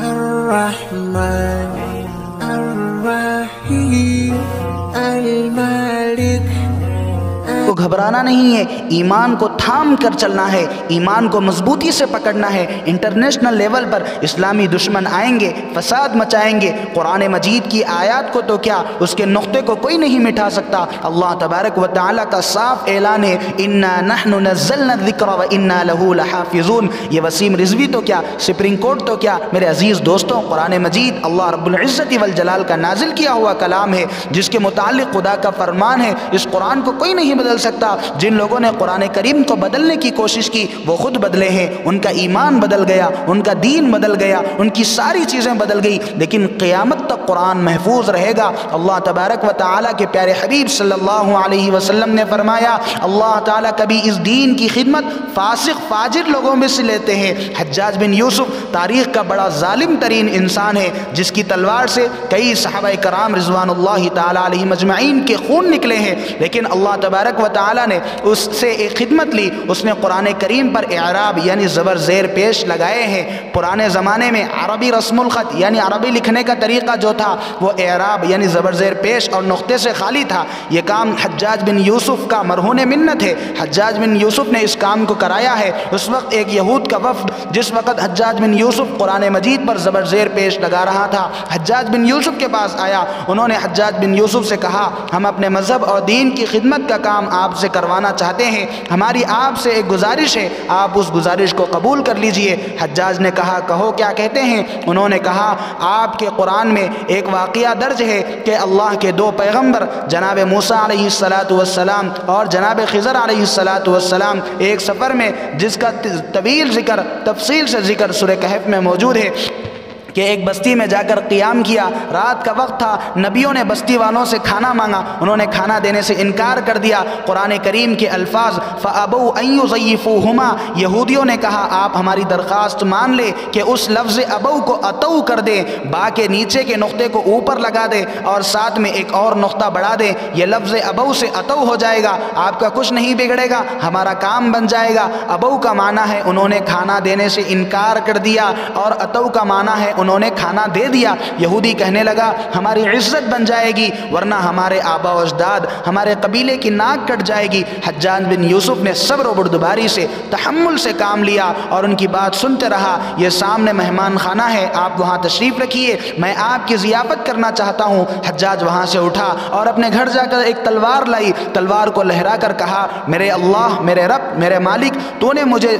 الرحمن الرحیم المالک۔ کو گھبرانا نہیں ہے، ایمان کو تھام کر چلنا ہے، ایمان کو مضبوطی سے پکڑنا ہے۔ انٹرنیشنل لیول پر اسلامی دشمن آئیں گے، فساد مچائیں گے، قرآن مجید کی آیات کو تو کیا اس کے نقطے کو کوئی نہیں مٹھا سکتا۔ اللہ تبارک و تعالیٰ کا صاف اعلان ہے، انا نحن نزلنا الذکر و انا لہ لحافظون۔ یہ وسیم رضوی تو کیا، سپریم کورٹ تو کیا، میرے عزیز دوستوں، قرآن مجید اللہ رب العزت والجلال کا نازل کیا ہوا کلام ہے، جس کے متعلق خدا کا فرمان ہے۔ اس قرآن کو کوئی نہیں بدل سکتا۔ جن لوگوں نے قرآن کریم کو بدلنے کی کوشش کی وہ خود بدلے ہیں، ان کا ایمان بدل گیا، ان کا دین بدل گیا، ان کی ساری چیزیں بدل گئی، لیکن قیامت تک قرآن محفوظ رہے گا۔ اللہ تبارک و تعالیٰ کے پیارے حبیب صلی اللہ علیہ وسلم نے فرمایا، اللہ تعالیٰ کبھی اس دین کی خدمت فاسق فاجر لوگوں میں سے لیتے ہیں۔ حجاج بن یوسف تاریخ کا بڑا ظالم ترین انسان ہے، جس کی تلوار سے کئی صحابہ کرام رضوان اللہ تعالیٰ علیہم اجمعین کے خون نکلے ہیں، لیکن اللہ تبارک و تعالیٰ نے اس سے ایک خدمت لی۔ اس نے قرآن کریم پر اعراب یعنی زبر زیر پیش لگائے ہیں۔ پرانے زمانے میں عربی رسم الخط یعنی عربی لکھنے کا طریقہ جو تھا وہ اعراب یعنی زبر زیر پیش اور نقطے سے خالی تھا۔ یہ کام حجاج بن یوسف کا مرہون منت ہے۔ حجاج بن یوسف نے اس کام کو کرایا ہے۔ اس وقت ایک یہود کا وفد جس وقت حجاج بن یوسف قرآن مجید پر زبر زیر پیش لگا رہا تھا، حجاج بن یوسف کے پاس آیا۔ انہوں نے حجاج بن یوسف سے کہا، ہم اپنے مذہب اور دین کی خدمت کا کام آپ سے کروانا چاہتے ہیں، ہماری آپ سے ایک گزارش ہے، آپ اس گزارش کو قبول کر لیجئے۔ حجاج نے کہا، کہو کیا کہتے ہیں؟ انہوں نے کہا، آپ کے قرآن میں ایک واقعہ درج ہے کہ اللہ کے دو پیغمبر جناب موسیٰ علیہ السلام اور جناب خضر علیہ السلام ایک سفر میں، جس کا طویل ذکر تفصیل سے ذکر سورہ کہف میں موجود ہے، کہ ایک بستی میں جا کر قیام کیا۔ رات کا وقت تھا، نبیوں نے بستی والوں سے کھانا مانگا، انہوں نے کھانا دینے سے انکار کر دیا۔ قرآن کریم کے الفاظ فَأَبَوْا أَن يُضَيِّفُوهُمَا، یہودیوں نے کہا آپ ہماری درخواست مان لے کہ اس لفظ ابو کو اتو کر دے، با کے نیچے کے نقطے کو اوپر لگا دے اور ساتھ میں ایک اور نقطہ بڑھا دے، یہ لفظ ابو سے اتو ہو جائے گا، آپ کا کچھ نہیں بگڑے گا، ہمارا کام بن جائے گا۔ ابو کا معنی ہے انہوں نے کھانا دینے سے انکار کر دیا، اور اتو کا معنی ہے انہوں نے کھانا دے دیا۔ یہودی کہنے لگا ہماری عزت بن جائے گی، ورنہ ہمارے آبا و اجداد ہمارے قبیلے کی ناک کٹ جائے گی۔ حجاج بن یوسف نے صبر و بردباری سے تحمل سے کام لیا اور ان کی بات سنتے رہا۔ یہ سامنے مہمان خانہ ہے، آپ وہاں تشریف رکھیے، میں آپ کی ضیافت کرنا چاہتا ہوں۔ حجاج وہاں سے اٹھا اور اپنے گھر جا کر ایک تلوار لائی، تلوار کو لہرا کر کہا، میرے اللہ، میرے رب، میرے مالک،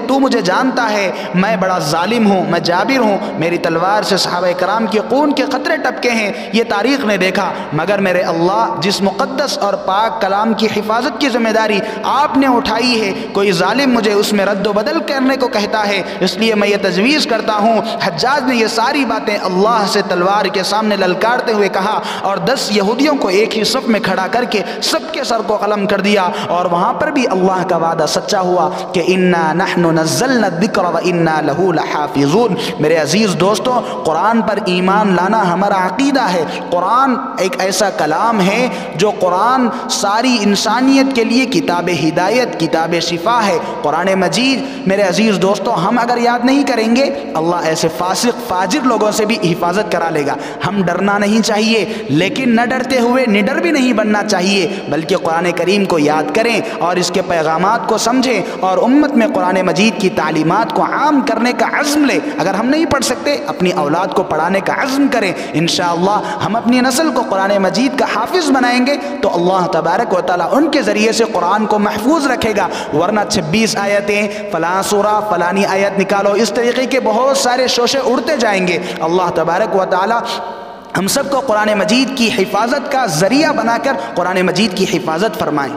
تو مجھے جانتا ہے میں بڑا ظالم ہوں، میں جابر ہوں، میری تلوار سے صحابہ کرام کے خون کے قطرے ٹپکے ہیں، یہ تاریخ نے دیکھا، مگر میرے اللہ جس مقدس اور پاک کلام کی حفاظت کی ذمہ داری آپ نے اٹھائی ہے، کوئی ظالم مجھے اس میں رد و بدل کرنے کو کہتا ہے، اس لیے میں یہ تجویز کرتا ہوں۔ حجاج نے یہ ساری باتیں اللہ سے تلوار کے سامنے للکارتے ہوئے کہا، اور 10 یہودیوں کو ایک ہی صف میں کھڑا کر کے سب کے سر کو قلم کر دیا، اور وہاں پر بھی اللہ کا وعدہ سچا ہوا کہ انا نحن نزلنا الذکر و انا لہ لحافظون۔ میرے عزیز دوستوں، قرآن پر ایمان لانا ہمارا عقیدہ ہے۔ قرآن ایک ایسا کلام ہے جو قرآن ساری انسانیت کے لیے کتاب ہدایت، کتاب شفا ہے۔ قرآن مجید میرے عزیز دوستوں ہم اگر یاد نہیں کریں گے، اللہ ایسے فاسق فاجر لوگوں سے بھی حفاظت کرا لے گا۔ ہم ڈرنا نہیں چاہیے، لیکن نہ ڈرتے ہوئے نڈر بھی نہیں بننا چاہیے، بلکہ قرآن کریم کو یاد کریں اور اس کے پیغامات کو سمجھیں اور امت میں قرآن مجید کی تعلیمات کو عام کرنے کا عزم لیں۔ اگر ہم نہیں پڑھ سکتے، اپنی اولاد کو پڑھانے کا عزم کریں، انشاءاللہ ہم اپنی نسل کو قرآن مجید کا حافظ بنائیں گے تو اللہ تبارک و تعالیٰ ان کے ذریعے سے قرآن کو محفوظ رکھے گا۔ ورنہ 26 آیتیں، فلاں سورہ، فلانی آیت نکالو، اس طریقے کے بہت سارے شوشے اڑتے جائیں گے۔ اللہ تبارک و تعالیٰ ہم سب کو قرآن مجید کی حفاظت کا ذریعہ بنا کر قرآن مجید کی حفاظت فرمائیں۔